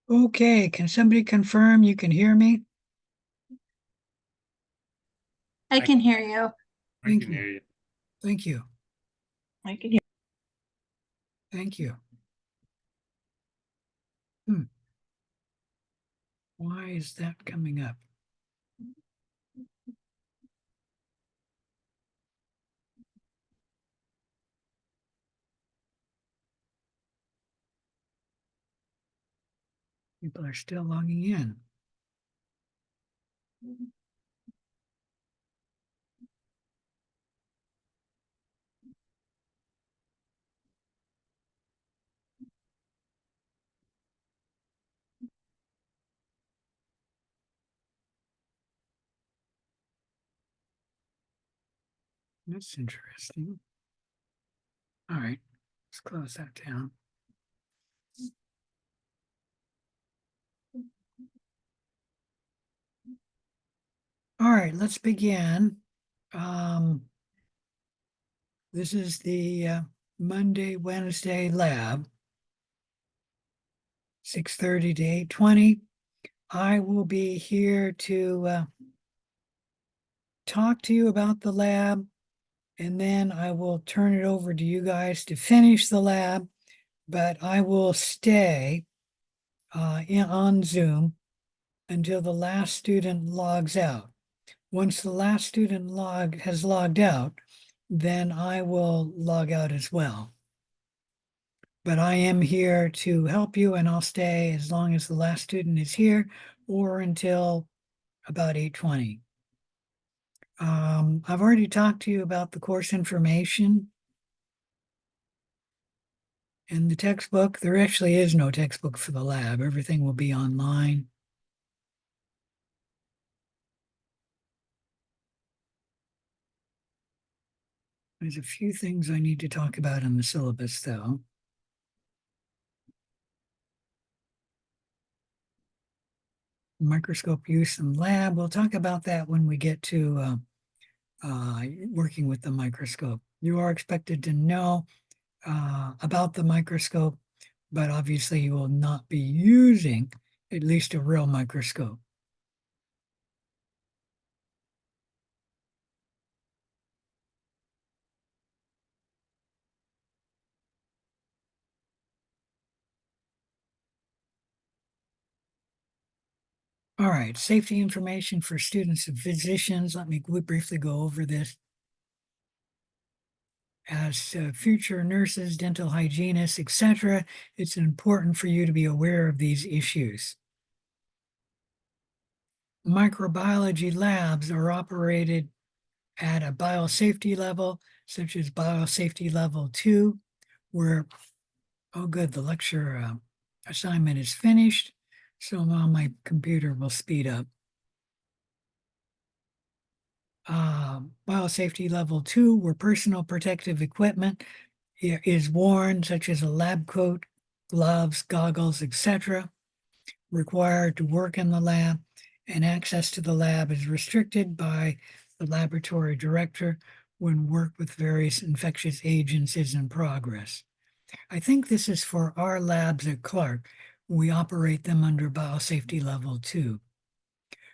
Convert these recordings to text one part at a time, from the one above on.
Okay, can somebody confirm you can hear me? I can hear you. Thank you. Thank you. I can hear. Thank you. Why is that coming up? People are still logging in. That's interesting. All right, let's close that down. All right, let's begin. This is the Monday, Wednesday lab, 6:30 to 8:20. I will be here to talk to you about the lab, and then I will turn it over to you guys to finish the lab, but I will stay on Zoom until the last student logs out. Once the last student has logged out, then I will log out as well. But I am here to help you, and I'll stay as long as the last student is here or until about 8:20. I've already talked to you about the course information and the textbook. There actually is no textbook for the lab. Everything will be online. There's a few things I need to talk about in the syllabus, though. Microscope use in lab. We'll talk about that when we get to working with the microscope. You are expected to know about the microscope, but obviously you will not be using at least a real microscope. All right, safety information for students and physicians. Let me briefly go over this. As future nurses, dental hygienists, etc., it's important for you to be aware of these issues. Microbiology labs are operated at a biosafety level, such as biosafety level 2, where, oh good, the lecture assignment is finished, so now my computer will speed up. Biosafety level 2, where personal protective equipment is worn, such as a lab coat, gloves, goggles, etc., required to work in the lab, and access to the lab is restricted by the laboratory director when work with various infectious agents is in progress. I think this is for our labs at Clark. We operate them under biosafety level 2.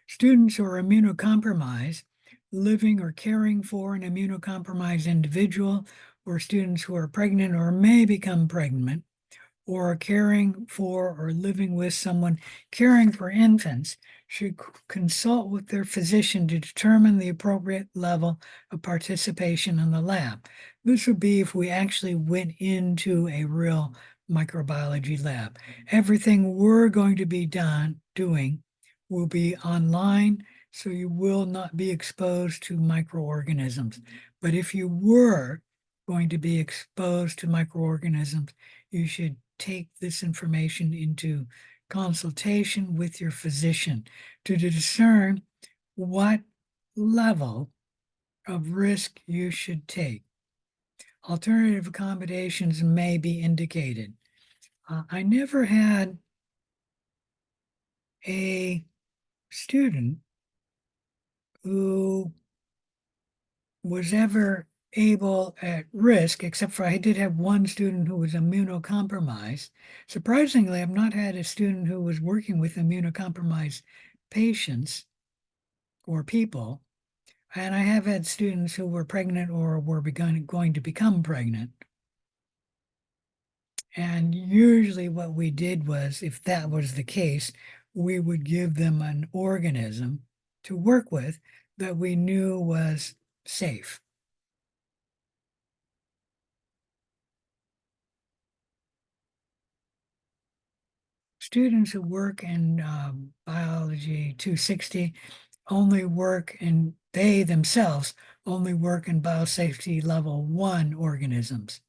Students who are immunocompromised, living or caring for an immunocompromised individual, or students who are pregnant or may become pregnant, or caring for or living with someone caring for infants should consult with their physician to determine the appropriate level of participation in the lab. This would be if we actually went into a real microbiology lab. Everything we're going to be doing will be online, so you will not be exposed to microorganisms. But if you were going to be exposed to microorganisms, you should take this information into consultation with your physician to discern what level of risk you should take. Alternative accommodations may be indicated. I never had a student who was ever able at risk, except for I did have one student who was immunocompromised. Surprisingly, I've not had a student who was working with immunocompromised patients or people. And I have had students who were pregnant or were going to become pregnant. And usually what we did was, if that was the case, we would give them an organism to work with that we knew was safe. Students who work in Biology 260 only work in, they themselves only work in biosafety level 1 organisms.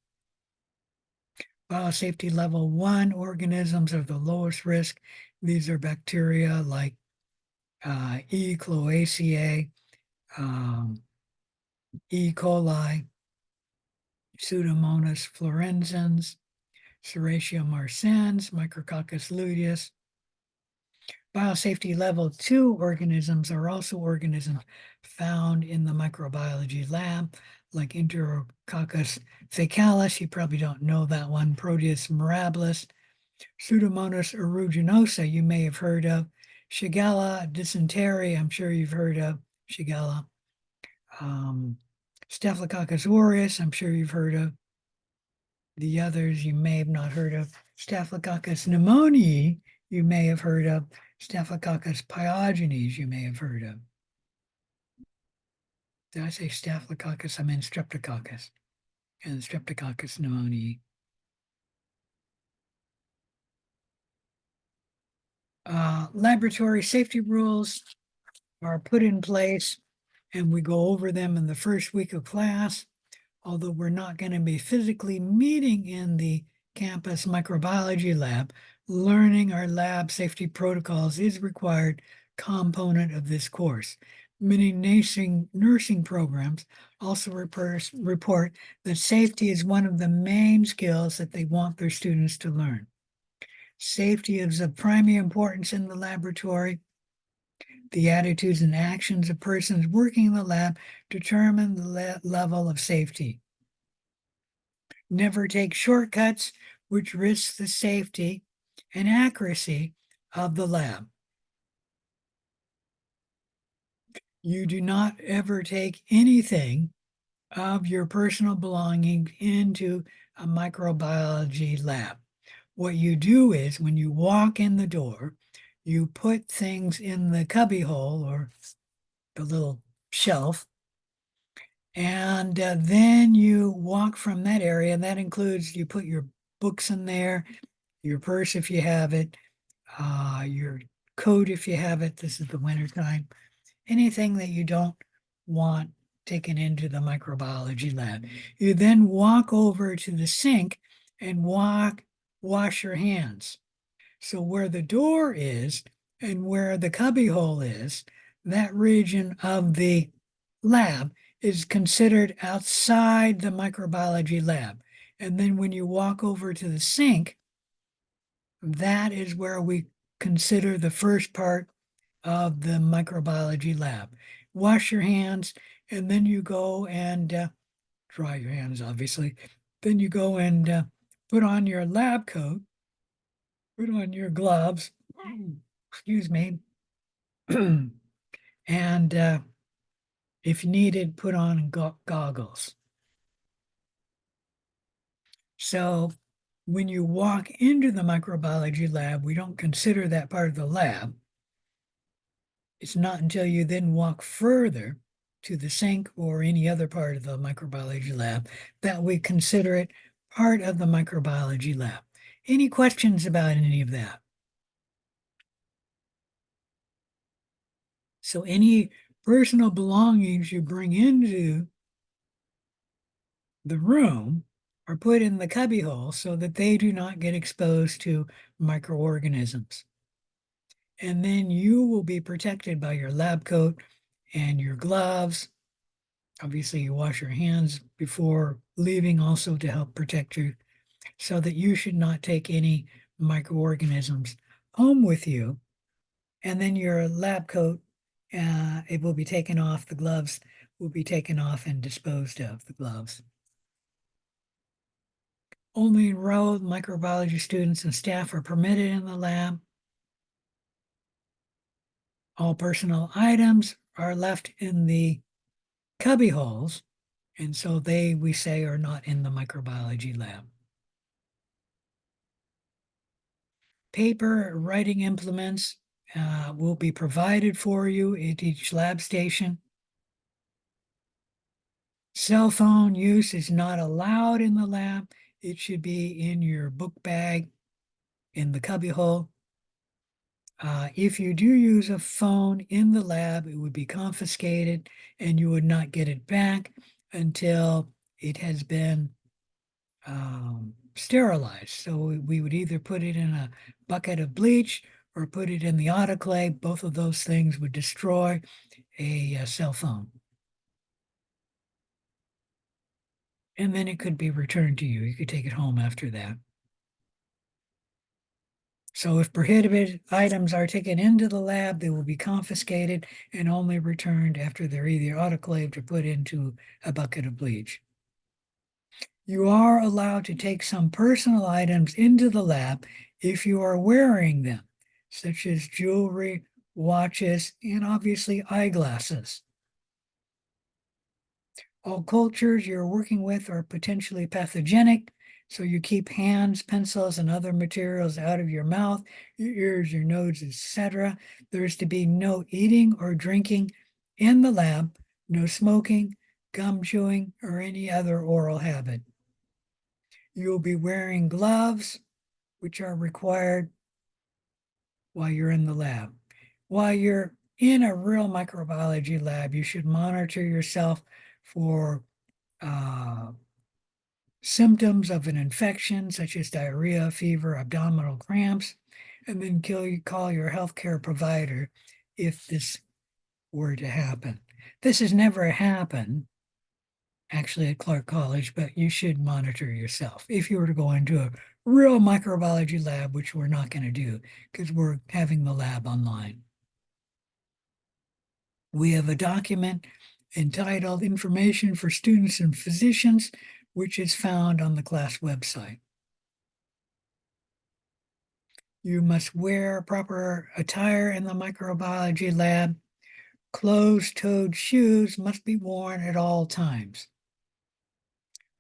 Biosafety level 1 organisms are the lowest risk. These are bacteria like E. cloacae, E. coli, Pseudomonas fluorescens, Serratia marcescens, Micrococcus luteus. Biosafety level 2 organisms are also organisms found in the microbiology lab, like Enterococcus faecalis. You probably don't know that one. Proteus mirabilis, Pseudomonas aeruginosa, you may have heard of. Shigella dysentery, I'm sure you've heard of. Shigella. Staphylococcus aureus, I'm sure you've heard of. The others you may have not heard of. Staphylococcus pneumoniae, you may have heard of. Staphylococcus pyogenes, you may have heard of. Did I say Staphylococcus? I meant Streptococcus and Streptococcus pneumoniae. Laboratory safety rules are put in place, and we go over them in the first week of class. Although we're not going to be physically meeting in the campus microbiology lab, learning our lab safety protocols is a required component of this course. Many nursing programs also report that safety is one of the main skills that they want their students to learn. Safety is of primary importance in the laboratory. The attitudes and actions of persons working in the lab determine the level of safety. Never take shortcuts, which risks the safety and accuracy of the lab. You do not ever take anything of your personal belongings into a microbiology lab. What you do is when you walk in the door, you put things in the cubby hole or the little shelf, and then you walk from that area. That includes you put your books in there, your purse if you have it, your coat if you have it. This is the winter time. Anything that you don't want taken into the microbiology lab. You then walk over to the sink and wash your hands. So where the door is and where the cubby hole is, that region of the lab is considered outside the microbiology lab. And then when you walk over to the sink, that is where we consider the first part of the microbiology lab. Wash your hands, and then you go and dry your hands, obviously. Then you go and put on your lab coat, put on your gloves, excuse me, and if needed, put on goggles. So When you walk into the microbiology lab, we don't consider that part of the lab. It's not until you then walk further to the sink or any other part of the microbiology lab that we consider it part of the microbiology lab. Any questions about any of that? So any personal belongings you bring into the room are put in the cubbyhole so that they do not get exposed to microorganisms. And then you will be protected by your lab coat and your gloves. Obviously, you wash your hands before leaving also to help protect you so that you should not take any microorganisms home with you. And then your lab coat, it will be taken off. The gloves will be taken off and disposed of, the gloves. Only enrolled microbiology students and staff are permitted in the lab. All personal items are left in the cubby holes, and so they, we say, are not in the microbiology lab. Paper writing implements will be provided for you at each lab station. Cell phone use is not allowed in the lab. It should be in your book bag in the cubbyhole. If you do use a phone in the lab, it would be confiscated and you would not get it back until it has been sterilized. So we would either put it in a bucket of bleach or put it in the autoclave. Both of those things would destroy a cell phone. And then it could be returned to you. You could take it home after that. So if prohibited items are taken into the lab, they will be confiscated and only returned after they're either autoclaved or put into a bucket of bleach. You are allowed to take some personal items into the lab if you are wearing them, such as jewelry, watches, and obviously eyeglasses. All cultures you're working with are potentially pathogenic, so you keep hands, pencils, and other materials out of your mouth, your ears, your nose, etc. There is to be no eating or drinking in the lab, no smoking, gum chewing, or any other oral habit. You'll be wearing gloves, which are required while you're in the lab. While you're in a real microbiology lab, you should monitor yourself for symptoms of an infection, such as diarrhea, fever, abdominal cramps, and then call your healthcare provider if this were to happen. This has never happened, actually, at Clark College, but you should monitor yourself if you were to go into a real microbiology lab, which we're not going to do because we're having the lab online. We have a document entitled Information for Students and Physicians, which is found on the class website. You must wear proper attire in the microbiology lab. Closed-toed shoes must be worn at all times.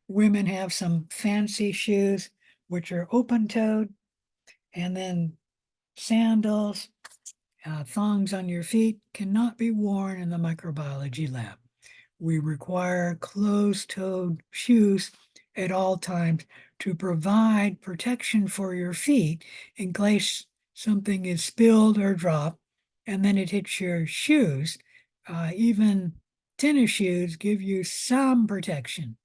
Women have some fancy shoes, which are open-toed, and then sandals, thongs on your feet cannot be worn in the microbiology lab. We require closed-toed shoes at all times to provide protection for your feet in case something is spilled or dropped and then it hits your shoes. Even tennis shoes give you some protection,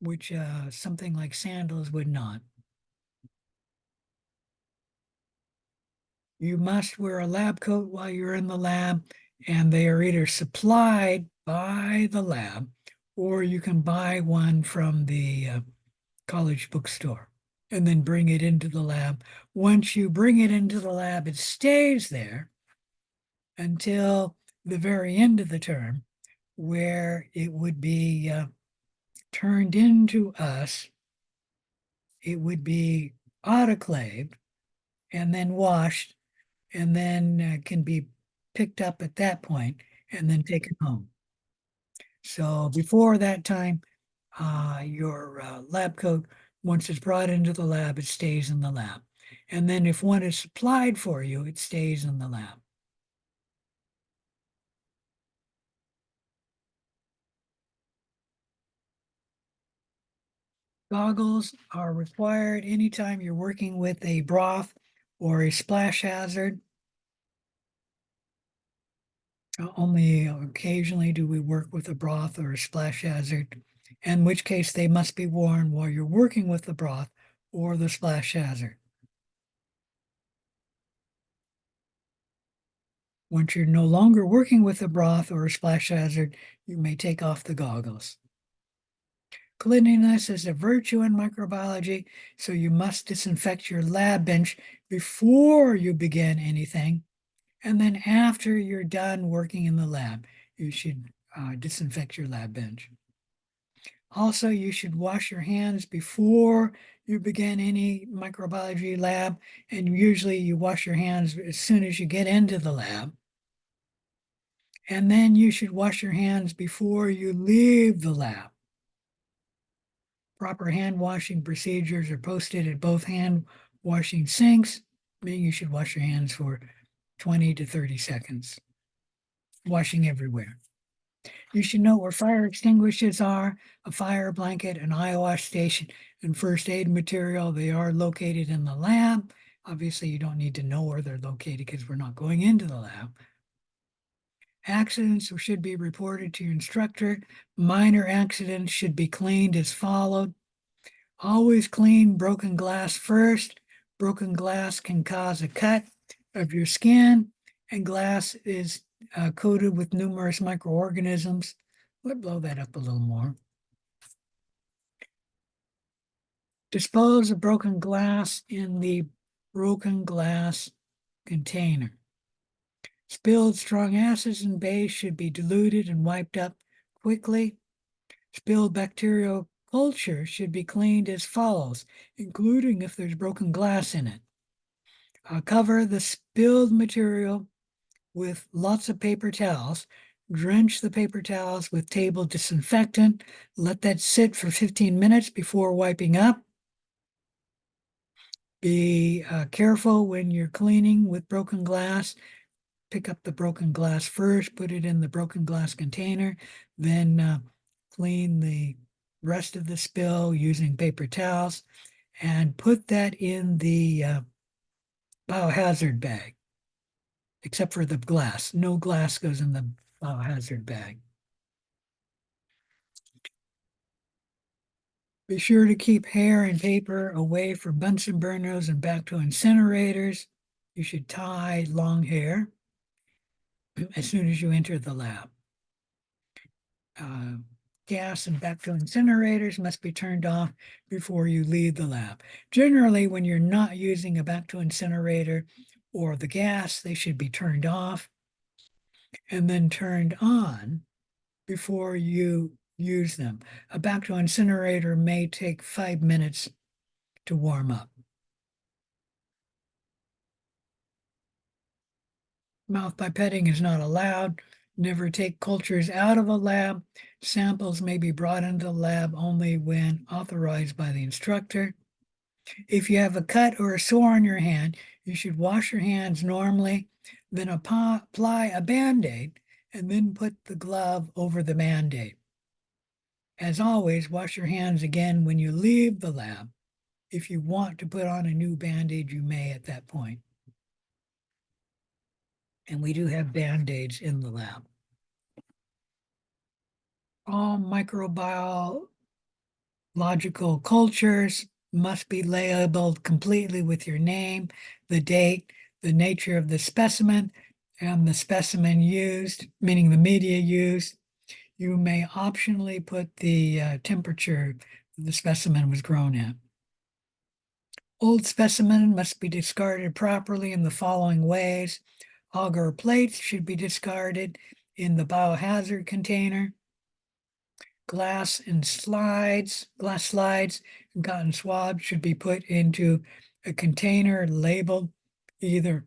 which something like sandals would not. You must wear a lab coat while you're in the lab, and they are either supplied by the lab or you can buy one from the college bookstore and then bring it into the lab. Once you bring it into the lab, it stays there until the very end of the term, where it would be turned into us. It would be autoclaved and then washed and then can be picked up at that point and then taken home. So before that time, your lab coat Once it's brought into the lab, it stays in the lab. And then if one is supplied for you, it stays in the lab. Goggles are required anytime you're working with a broth or a splash hazard. Only occasionally do we work with a broth or a splash hazard, in which case they must be worn while you're working with the broth or the splash hazard. Once you're no longer working with a broth or a splash hazard, you may take off the goggles. Cleanliness is a virtue in microbiology, so you must disinfect your lab bench before you begin anything. And then after you're done working in the lab, you should disinfect your lab bench. Also, you should wash your hands before you begin any microbiology lab, and usually you wash your hands as soon as you get into the lab. And then you should wash your hands before you leave the lab. Proper hand washing procedures are posted at both hand washing sinks, meaning you should wash your hands for 20 to 30 seconds, washing everywhere. You should know where fire extinguishers are, a fire blanket, an eye wash station, and first aid material. They are located in the lab. Obviously, you don't need to know where they're located because we're not going into the lab. Accidents should be reported to your instructor. Minor accidents should be cleaned as followed. Always clean broken glass first. Broken glass can cause a cut of your skin, and glass is coated with numerous microorganisms. Let's blow that up a little more. Dispose of broken glass in the broken glass container. Spilled strong acids and base should be diluted and wiped up quickly. Spilled bacterial culture should be cleaned as follows, including if there's broken glass in it. Cover the spilled material with lots of paper towels. Drench the paper towels with table disinfectant. Let that sit for 15 minutes before wiping up. Be careful when you're cleaning with broken glass. Pick up the broken glass first, put it in the broken glass container, then clean the rest of the spill using paper towels, and put that in the biohazard bag, except for the glass. No glass goes in the biohazard bag. Be sure to keep hair and paper away from Bunsen burners and back to incinerators. You should tie long hair as soon as you enter the lab. Gas and back to incinerators must be turned off before you leave the lab. Generally, when you're not using a back to incinerator or the gas, they should be turned off and then turned on before you use them. A back to incinerator may take 5 minutes to warm up. Mouth pipetting is not allowed. Never take cultures out of a lab. Samples may be brought into the lab only when authorized by the instructor. If you have a cut or a sore on your hand, you should wash your hands normally, then apply a Band-Aid, and then put the glove over the Band-Aid. As always, wash your hands again when you leave the lab. If you want to put on a new Band-Aid, you may at that point. And we do have Band-Aids in the lab. All microbiological cultures must be labeled completely with your name, the date, the nature of the specimen, and the specimen used, meaning the media used. You may optionally put the temperature the specimen was grown at. Old specimen must be discarded properly in the following ways. Agar plates should be discarded in the biohazard container. Glass slides and cotton swabs should be put into a container labeled either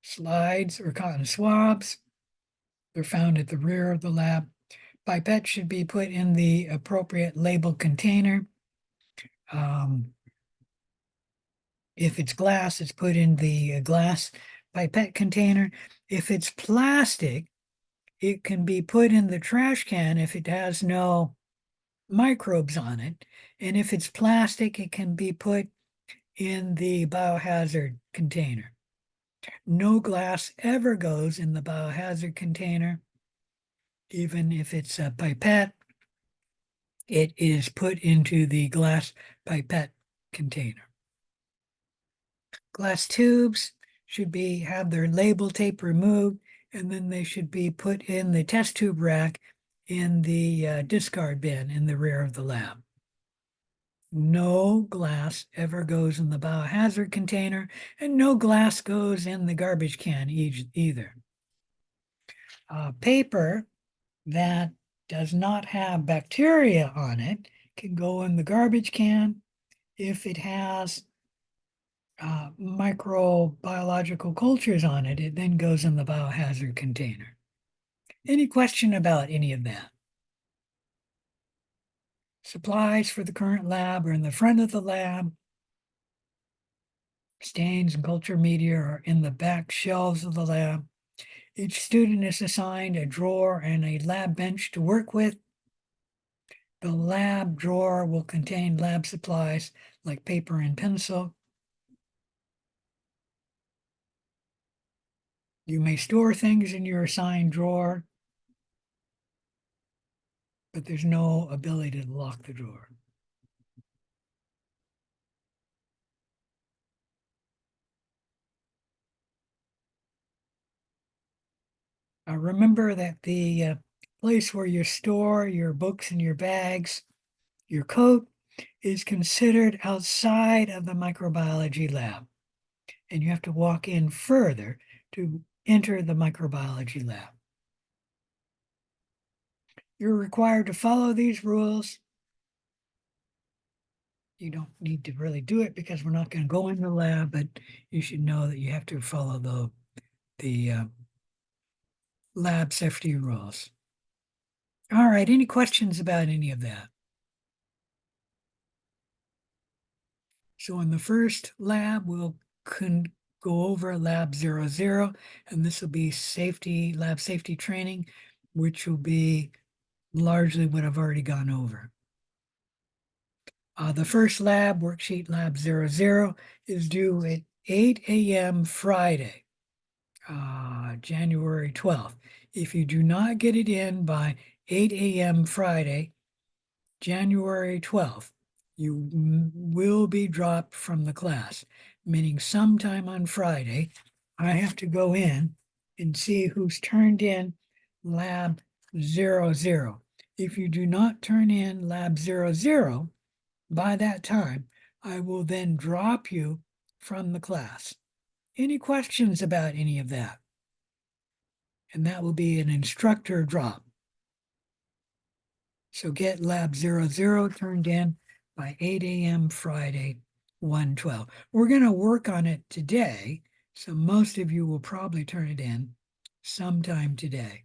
slides or cotton swabs. They're found at the rear of the lab. Pipettes should be put in the appropriate labeled container. If it's glass, it's put in the glass pipette container. If it's plastic, it can be put in the trash can if it has no microbes on it. And if it's plastic, it can be put in the biohazard container. No glass ever goes in the biohazard container. Even if it's a pipette, it is put into the glass pipette container. Glass tubes should have their label tape removed, and then they should be put in the test tube rack in the discard bin in the rear of the lab. No glass ever goes in the biohazard container, and no glass goes in the garbage can either. Paper that does not have bacteria on it can go in the garbage can. If it has microbiological cultures on it, it then goes in the biohazard container. Any question about any of that? Supplies for the current lab are in the front of the lab. Stains and culture media are in the back shelves of the lab. Each student is assigned a drawer and a lab bench to work with. The lab drawer will contain lab supplies like paper and pencil. You may store things in your assigned drawer, but there's no ability to lock the drawer. Remember that the place where you store your books and your bags, your coat, is considered outside of the microbiology lab. And you have to walk in further to enter the microbiology lab. You're required to follow these rules. You don't need to really do it because we're not going to go in the lab, but you should know that you have to follow the lab safety rules. All right, any questions about any of that? So in the first lab, we'll go over lab 00, and this will be lab safety training, which will be largely what I've already gone over. The first lab, worksheet lab 00, is due at 8 a.m. Friday, January 12th. If you do not get it in by 8 a.m. Friday, January 12th, you will be dropped from the class, meaning sometime on Friday, I have to go in and see who's turned in lab 00. If you do not turn in lab 00, by that time, I will then drop you from the class. Any questions about any of that? And that will be an instructor drop. So get lab 00 turned in by 8 a.m. Friday, 1/12. We're going to work on it today, so most of you will probably turn it in sometime today.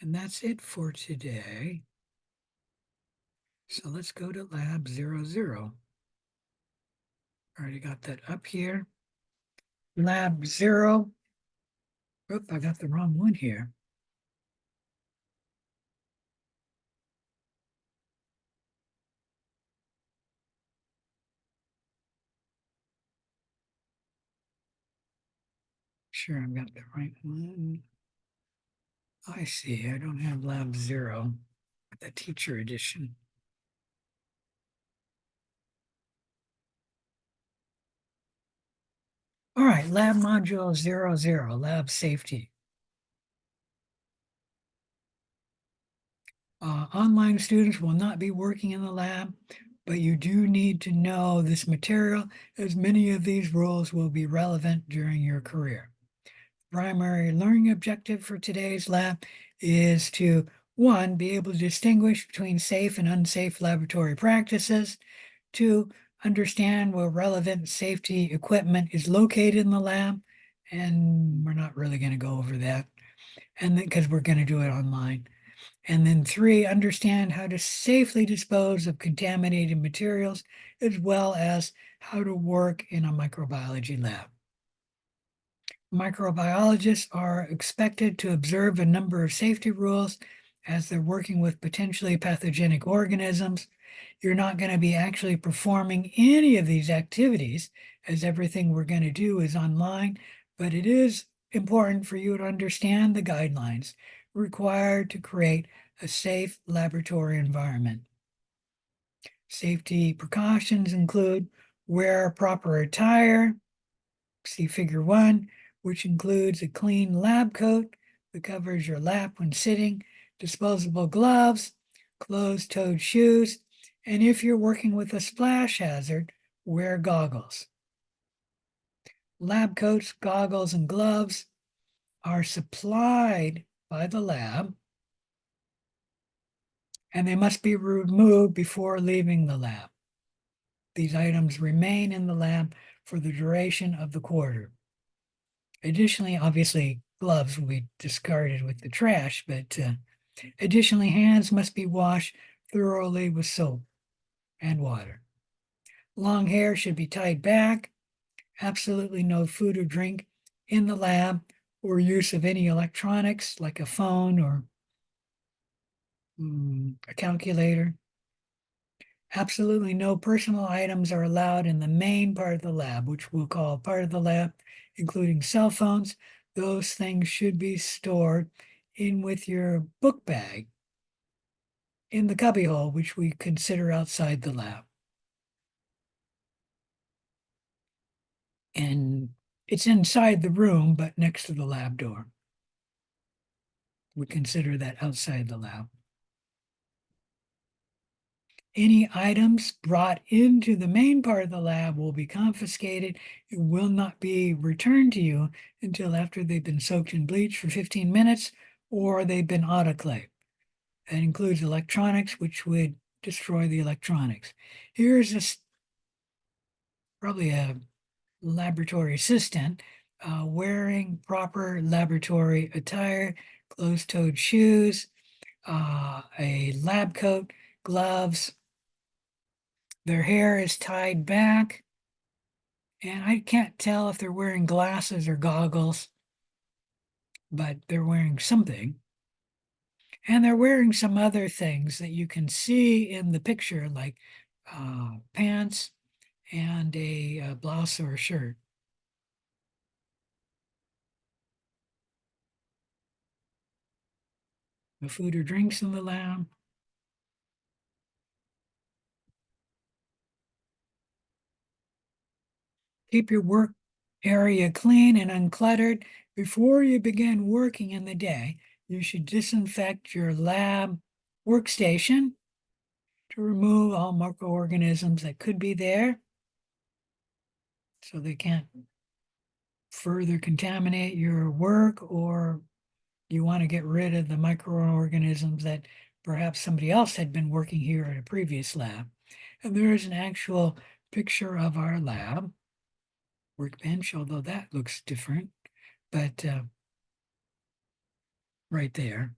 And that's it for today. So let's go to lab 00. Already got that up here. Lab 0. Oop, I got the wrong one here. Sure, I've got the right one. I see, I don't have lab 0, the teacher edition. All right, lab module 00, lab safety. Online students will not be working in the lab, but you do need to know this material as many of these rules will be relevant during your career. Primary learning objective for today's lab is to, 1, be able to distinguish between safe and unsafe laboratory practices, 2, understand where relevant safety equipment is located in the lab, and we're not really going to go over that, and because we're going to do it online. And then 3, understand how to safely dispose of contaminated materials, as well as how to work in a microbiology lab. Microbiologists are expected to observe a number of safety rules as they're working with potentially pathogenic organisms. You're not going to be actually performing any of these activities, as everything we're going to do is online, but it is important for you to understand the guidelines required to create a safe laboratory environment. Safety precautions include wear proper attire, see figure 1, which includes a clean lab coat that covers your lap when sitting, disposable gloves, closed-toed shoes, and if you're working with a splash hazard, wear goggles. Lab coats, goggles, and gloves are supplied by the lab, and they must be removed before leaving the lab. These items remain in the lab for the duration of the quarter. Additionally, obviously, gloves will be discarded with the trash, but additionally, hands must be washed thoroughly with soap and water. Long hair should be tied back. Absolutely no food or drink in the lab or use of any electronics like a phone or a calculator. Absolutely no personal items are allowed in the main part of the lab, which we'll call part of the lab, including cell phones. Those things should be stored in with your book bag in the cubbyhole, which we consider outside the lab. And it's inside the room, but next to the lab door. We consider that outside the lab. Any items brought into the main part of the lab will be confiscated. It will not be returned to you until after they've been soaked in bleach for 15 minutes or they've been autoclaved. That includes electronics, which would destroy the electronics. Here's probably a laboratory assistant wearing proper laboratory attire, closed-toed shoes, a lab coat, gloves. Their hair is tied back, and I can't tell if they're wearing glasses or goggles, but they're wearing something. And they're wearing some other things that you can see in the picture, like pants and a blouse or a shirt. No food or drinks in the lab. Keep your work area clean and uncluttered. Before you begin working in the day, you should disinfect your lab workstation to remove all microorganisms that could be there so they can't further contaminate your work, or you want to get rid of the microorganisms that perhaps somebody else had been working here at a previous lab. And there is an actual picture of our lab workbench, although that looks different, but right there.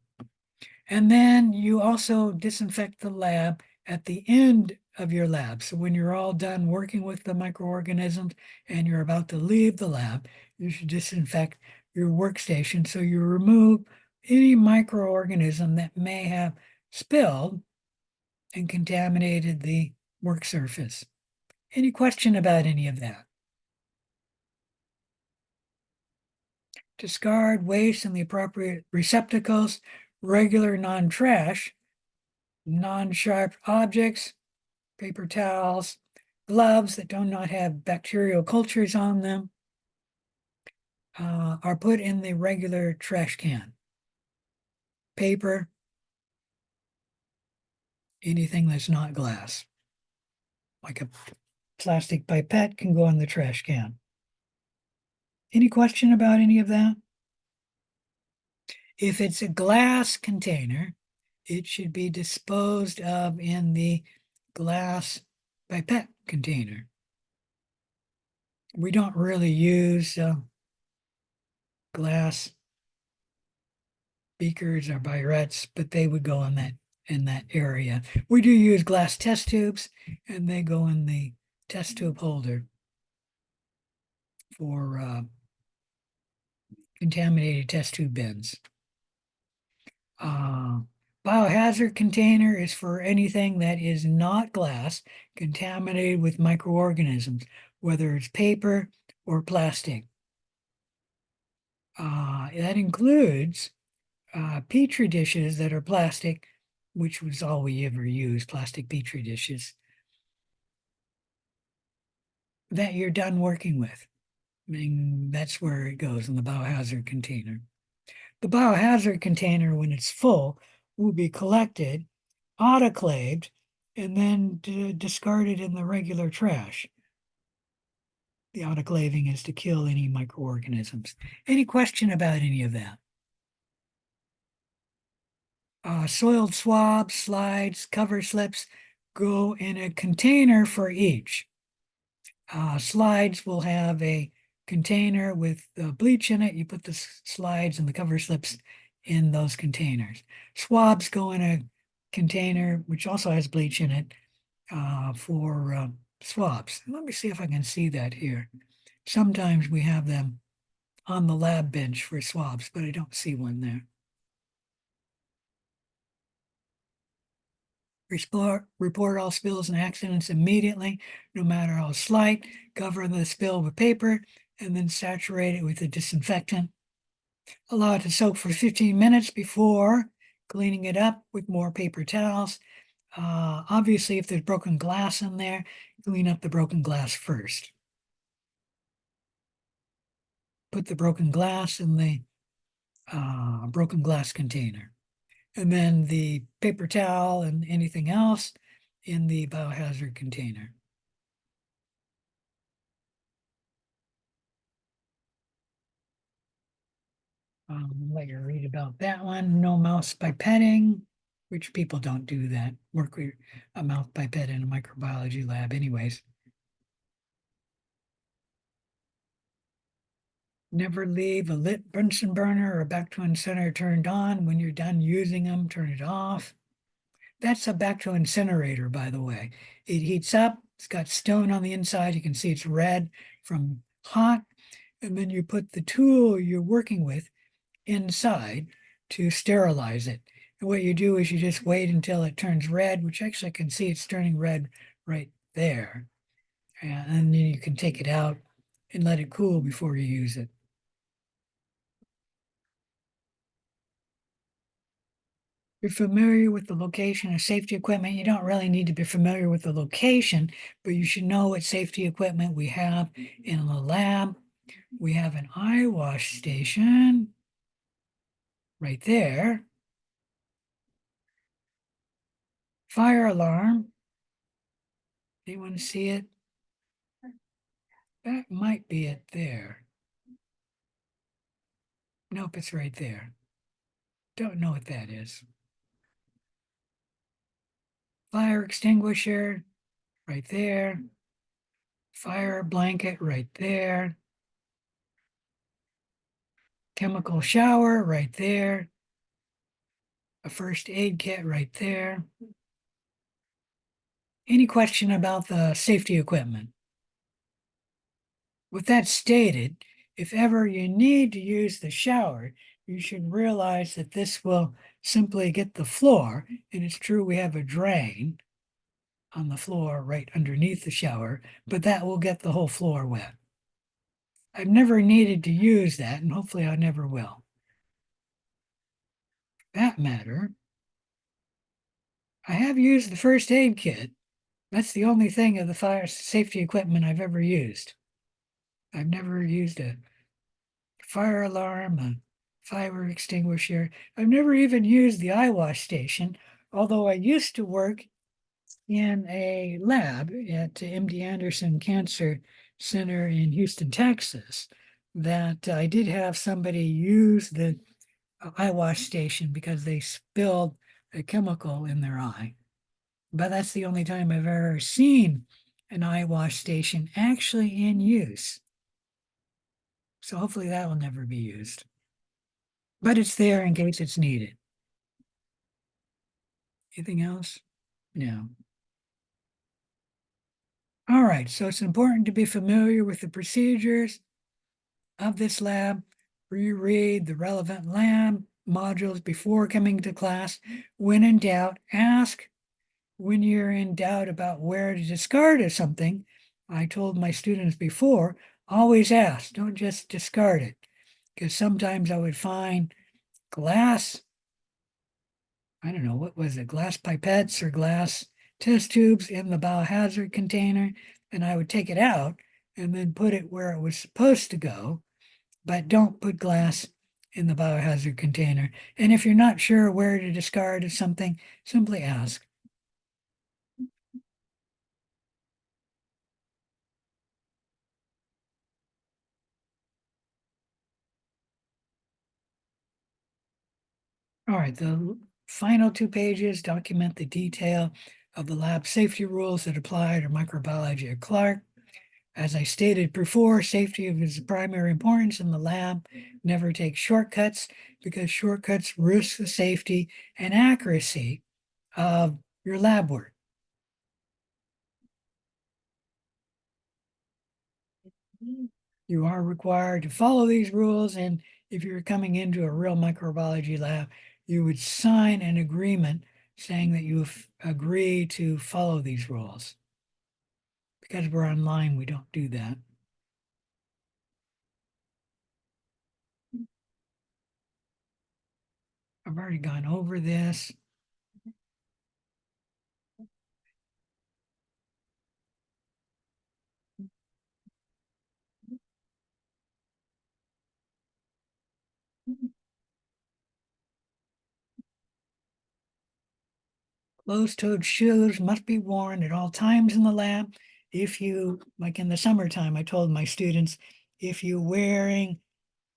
And then you also disinfect the lab at the end of your lab. So when you're all done working with the microorganisms and you're about to leave the lab, you should disinfect your workstation so you remove any microorganism that may have spilled and contaminated the work surface. Any question about any of that? Discard waste in the appropriate receptacles, regular non-trash, non-sharp objects, paper towels, gloves that do not have bacterial cultures on them are put in the regular trash can. Paper, anything that's not glass, like a plastic pipette, can go in the trash can. Any question about any of that? If it's a glass container, it should be disposed of in the glass pipette container. We don't really use glass beakers or birettes, but they would go in that area. We do use glass test tubes, and they go in the test tube holder for contaminated test tube bins. Biohazard container is for anything that is not glass contaminated with microorganisms, whether it's paper or plastic. That includes petri dishes that are plastic, which was all we ever used, plastic petri dishes, that you're done working with. I mean, that's where it goes in the biohazard container. The biohazard container, when it's full, will be collected, autoclaved, and then discarded in the regular trash. The autoclaving is to kill any microorganisms. Any question about any of that? Soiled swabs, slides, cover slips go in a container for each. Slides will have a container with bleach in it. You put the slides and the cover slips in those containers. Swabs go in a container which also has bleach in it for swabs. Let me see if I can see that here. Sometimes we have them on the lab bench for swabs, but I don't see one there. Report all spills and accidents immediately, no matter how slight. Cover the spill with paper and then saturate it with a disinfectant. Allow it to soak for 15 minutes before cleaning it up with more paper towels. Obviously, if there's broken glass in there, clean up the broken glass first. Put the broken glass in the broken glass container. And then the paper towel and anything else in the biohazard container. Let you read about that one. No mouse pipetting, which people don't do that. Work with a mouth pipette in a microbiology lab anyways. Never leave a lit Bunsen burner or a Bacto incinerator turned on. When you're done using them, turn it off. That's a Bacto incinerator, by the way. It heats up. It's got stone on the inside. You can see it's red from hot. And then you put the tool you're working with inside to sterilize it. And what you do is you just wait until it turns red, which actually I can see it's turning red right there. And then you can take it out and let it cool before you use it. You're familiar with the location of safety equipment. You don't really need to be familiar with the location, but you should know what safety equipment we have in the lab. We have an eye wash station right there. Fire alarm. Anyone see it? That might be it there. Nope, it's right there. Don't know what that is. Fire extinguisher right there. Fire blanket right there. Chemical shower right there. A first aid kit right there. Any question about the safety equipment? With that stated, if ever you need to use the shower, you should realize that this will simply get the floor, and it's true we have a drain on the floor right underneath the shower, but that will get the whole floor wet. I've never needed to use that, and hopefully I never will. For that matter, I have used the first aid kit. That's the only thing of the fire safety equipment I've ever used. I've never used a fire alarm, a fire extinguisher. I've never even used the eye wash station, although I used to work in a lab at MD Anderson Cancer Center in Houston, Texas, that I did have somebody use the eye wash station because they spilled a chemical in their eye. But that's the only time I've ever seen an eye wash station actually in use. So hopefully that will never be used. but it's there in case it's needed. Anything else? No. All right, so it's important to be familiar with the procedures of this lab. Reread the relevant lab modules before coming to class. When in doubt, ask. When you're in doubt about where to discard something, I told my students before, always ask, don't just discard it. Because sometimes I would find glass, I don't know, what was it, glass pipettes or glass test tubes in the biohazard container, and I would take it out and then put it where it was supposed to go, but don't put glass in the biohazard container. And if you're not sure where to discard something, simply ask. All right, the final 2 pages document the detail of the lab safety rules that apply to microbiology at Clark. As I stated before, safety is of primary importance in the lab. Never take shortcuts because shortcuts risk the safety and accuracy of your lab work. You are required to follow these rules, and if you're coming into a real microbiology lab, you would sign an agreement saying that you agree to follow these rules. Because we're online, we don't do that. I've already gone over this. Closed-toed shoes must be worn at all times in the lab. If you, like in the summertime, I told my students, if you're wearing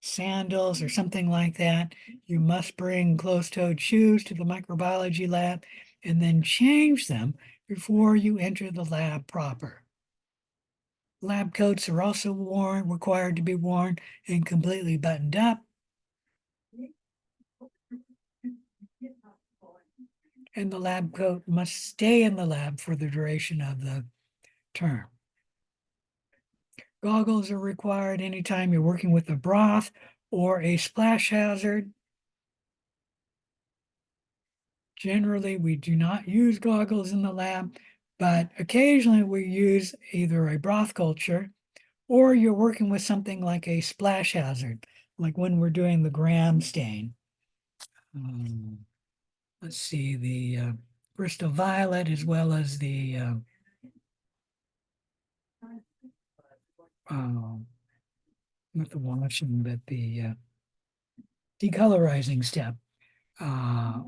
sandals or something like that, you must bring closed-toed shoes to the microbiology lab and then change them before you enter the lab proper. Lab coats are also required to be worn and completely buttoned up. And the lab coat must stay in the lab for the duration of the term. Goggles are required anytime you're working with a broth or a splash hazard. Generally, we do not use goggles in the lab, but occasionally we use either a broth culture or you're working with something like a splash hazard, like when we're doing the gram stain. Let's see, the Bristol Violet as well as the not the washing, but the decolorizing step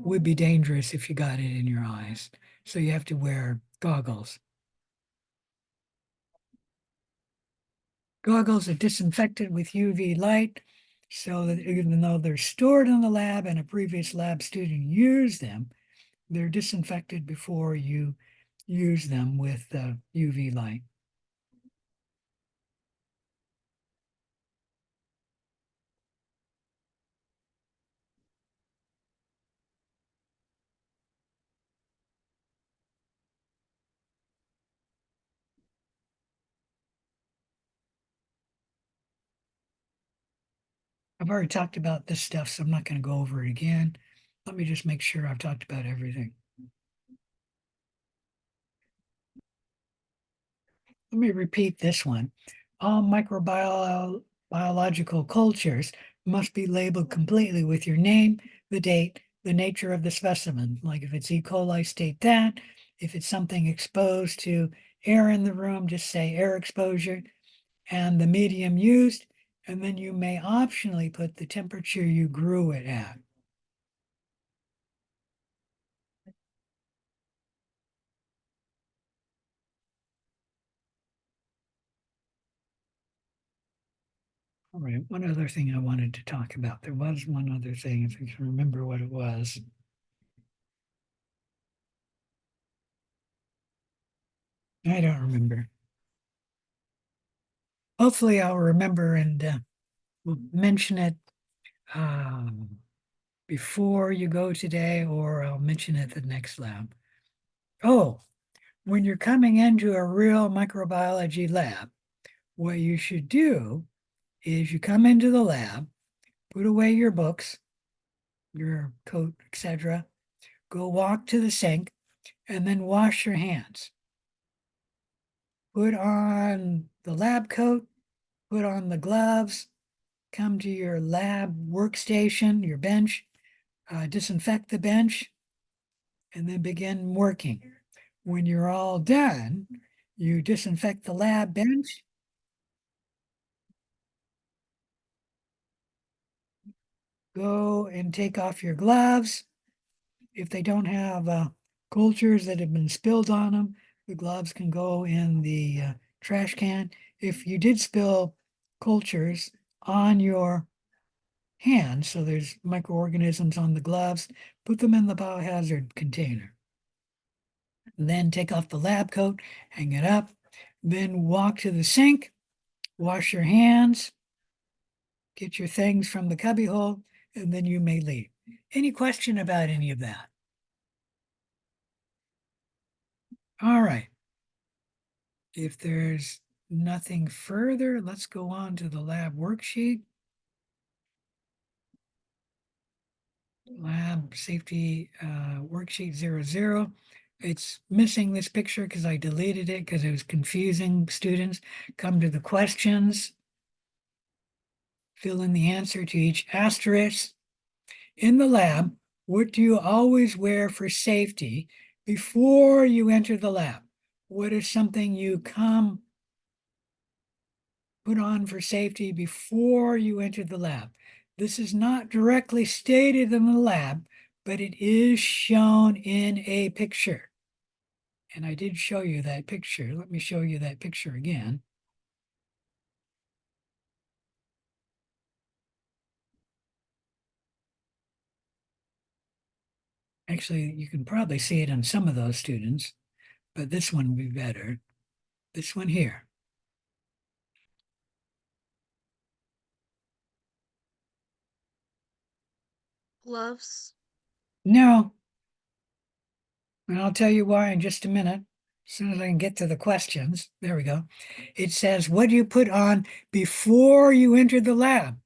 would be dangerous if you got it in your eyes. So you have to wear goggles. Goggles are disinfected with UV light so that even though they're stored in the lab and a previous lab student used them, they're disinfected before you use them with UV light. I've already talked about this stuff, so I'm not going to go over it again. Let me just make sure I've talked about everything. Let me repeat this one. All microbiological cultures must be labeled completely with your name, the date, the nature of the specimen. Like if it's E. coli, state that. If it's something exposed to air in the room, just say air exposure and the medium used. And then you may optionally put the temperature you grew it at. All right, one other thing I wanted to talk about. There was one other thing, if I can remember what it was. I don't remember. Hopefully I'll remember and we'll mention it before you go today, or I'll mention it at the next lab. Oh, when you're coming into a real microbiology lab, what you should do is you come into the lab, put away your books, your coat, etc. Go walk to the sink and then wash your hands. Put on the lab coat, put on the gloves, come to your lab workstation, your bench, disinfect the bench, and then begin working. When you're all done, you disinfect the lab bench, go and take off your gloves. If they don't have cultures that have been spilled on them, the gloves can go in the trash can. If you did spill cultures on your hands, so there's microorganisms on the gloves, put them in the biohazard container. Then take off the lab coat, hang it up, then walk to the sink, wash your hands, get your things from the cubbyhole, and then you may leave. Any question about any of that? All right. If there's nothing further, let's go on to the lab worksheet. Lab safety worksheet 00. It's missing this picture because I deleted it because it was confusing students. Come to the questions. Fill in the answer to each asterisk. In the lab, what do you always wear for safety before you enter the lab? What is something you put on for safety before you enter the lab? This is not directly stated in the lab, but it is shown in a picture. And I did show you that picture. Let me show you that picture again. Actually, you can probably see it on some of those students, but this one would be better. This one here. Gloves. No, and I'll tell you why in just a minute. As soon as I can get to the questions. There we go. It says, what do you put on before you enter the lab?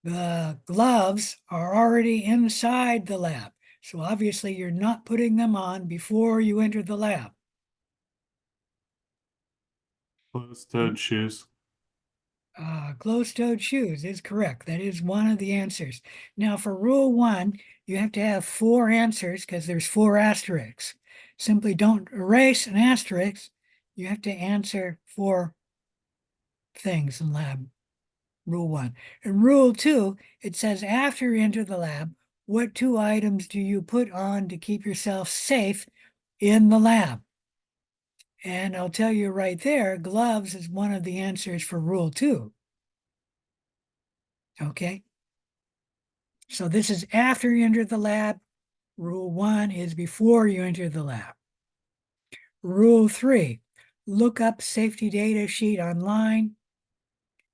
The gloves are already inside the lab. So obviously you're not putting them on before you enter the lab. Closed-toed shoes. Closed-toed shoes is correct. That is one of the answers. Now for rule 1, you have to have 4 answers because there's 4 asterisks. Simply don't erase an asterisk. You have to answer 4 things in lab rule 1. In rule 2, it says after you enter the lab, what 2 items do you put on to keep yourself safe in the lab? And I'll tell you right there, gloves is one of the answers for rule 2. Okay. So this is after you enter the lab. Rule 1 is before you enter the lab. Rule 3, look up safety data sheet online.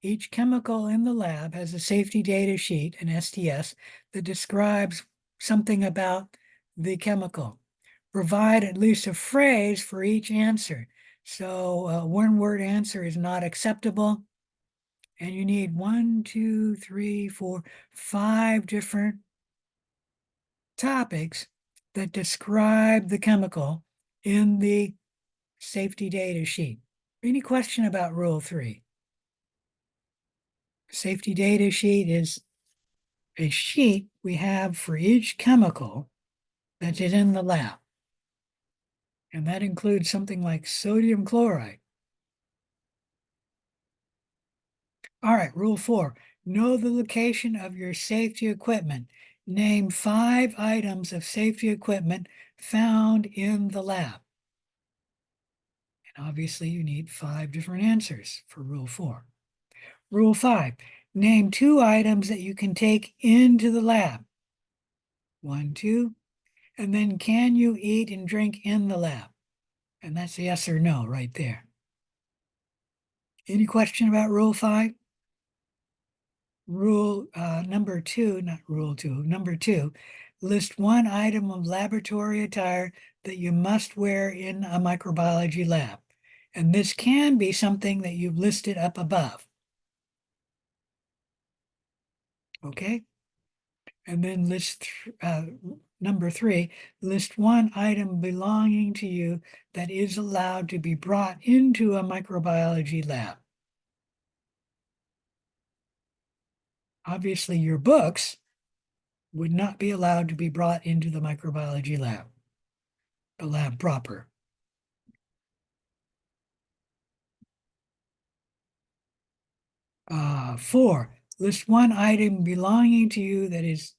Each chemical in the lab has a safety data sheet, an SDS, that describes something about the chemical. Provide at least a phrase for each answer. So a one-word answer is not acceptable. And you need 1, 2, 3, 4, 5 different topics that describe the chemical in the safety data sheet. Any question about rule 3? Safety data sheet is a sheet we have for each chemical that is in the lab. And that includes something like sodium chloride. All right, rule 4, know the location of your safety equipment. Name 5 items of safety equipment found in the lab. And obviously you need 5 different answers for rule 4. Rule 5, name 2 items that you can take into the lab. 1, 2, and then can you eat and drink in the lab? And that's yes or no right there. Any question about rule 5? number two, not rule two, number two, list one item of laboratory attire that you must wear in a microbiology lab. And this can be something that you've listed up above. Okay? And then number three, list one item belonging to you that is allowed to be brought into a microbiology lab. Obviously, your books would not be allowed to be brought into the microbiology lab, the lab proper. Four, list one item belonging to you that is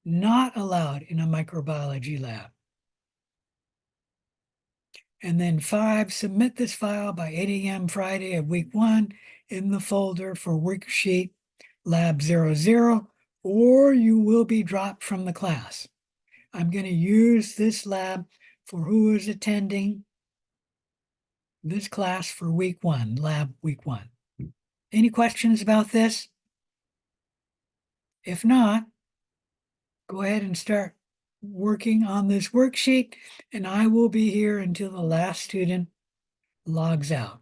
not allowed in a microbiology lab. And then five, submit this file by 8 a.m. Friday of week 1 in the folder for worksheet lab 00, or you will be dropped from the class. I'm going to use this lab for who is attending this class for week 1, lab week 1. Any questions about this? If not, go ahead and start working on this worksheet, and I will be here until the last student logs out.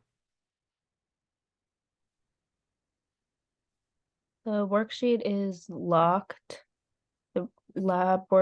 The worksheet is locked. The lab